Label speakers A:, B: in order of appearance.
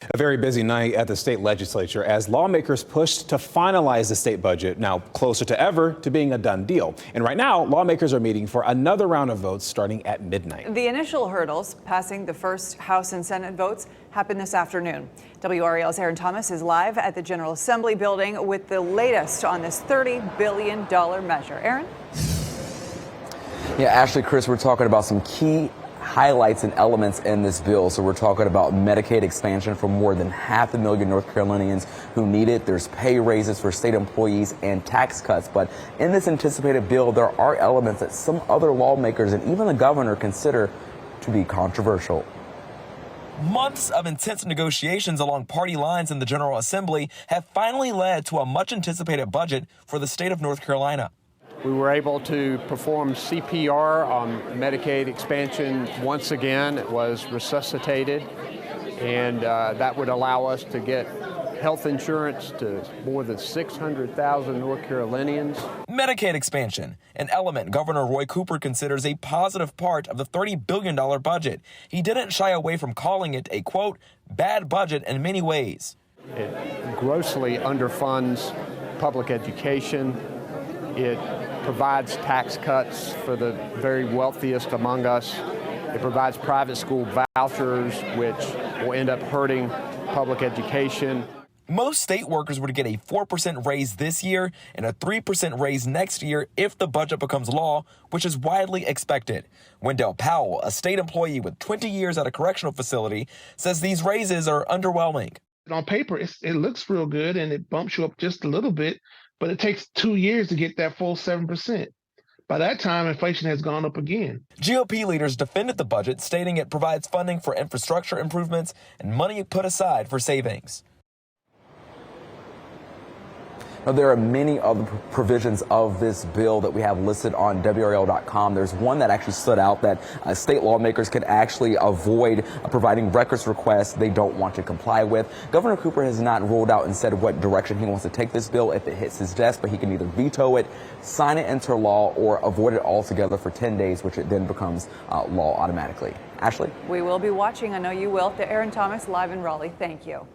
A: A very busy night at the state legislature as lawmakers pushed to finalize the state budget, now closer to ever to being a done deal. And right now, lawmakers are meeting for another round of votes starting at midnight.
B: The initial hurdles, passing the first House and Senate votes, happen this afternoon. WRAL's Aaron Thomas is live at the General Assembly building with the latest on this $30 billion measure. Aaron?
C: Yeah, Ashley, Chris, we're talking about some key highlights and elements in this bill. So we're talking about Medicaid expansion for more than 500,000 North Carolinians who need it. There's pay raises for state employees and tax cuts. But in this anticipated bill, there are elements that some other lawmakers and even the governor consider to be controversial.
D: Months of intense negotiations along party lines in the General Assembly have finally led to a much anticipated budget for the state of North Carolina.
E: We were able to perform CPR on Medicaid expansion once again. It was resuscitated, and that would allow us to get health insurance to more than 600,000 North Carolinians.
D: Medicaid expansion, an element Governor Roy Cooper considers a positive part of the $30 billion budget. He didn't shy away from calling it a, quote, bad budget in many ways.
E: It grossly underfunds public education. It provides tax cuts for the very wealthiest among us. It provides private school vouchers, which will end up hurting public education.
D: Most state workers would get a 4% raise this year and a 3% raise next year if the budget becomes law, which is widely expected. Wendell Powell, a state employee with 20 years at a correctional facility, says these raises are underwhelming.
F: On paper, it looks real good and it bumps you up just a little bit, but it takes 2 years to get that full 7%. By that time, inflation has gone up again.
D: GOP leaders defended the budget, stating it provides funding for infrastructure improvements and money put aside for savings.
C: Now, there are many other provisions of this bill that we have listed on WRAL.com. There's one that actually stood out that state lawmakers can actually avoid providing records requests they don't want to comply with. Governor Cooper has not ruled out and said what direction he wants to take this bill if it hits his desk, but he can either veto it, sign it into law, or avoid it altogether for 10 days, which it then becomes law automatically. Ashley?
B: We will be watching. I know you will. To Aaron Thomas, live in Raleigh. Thank you.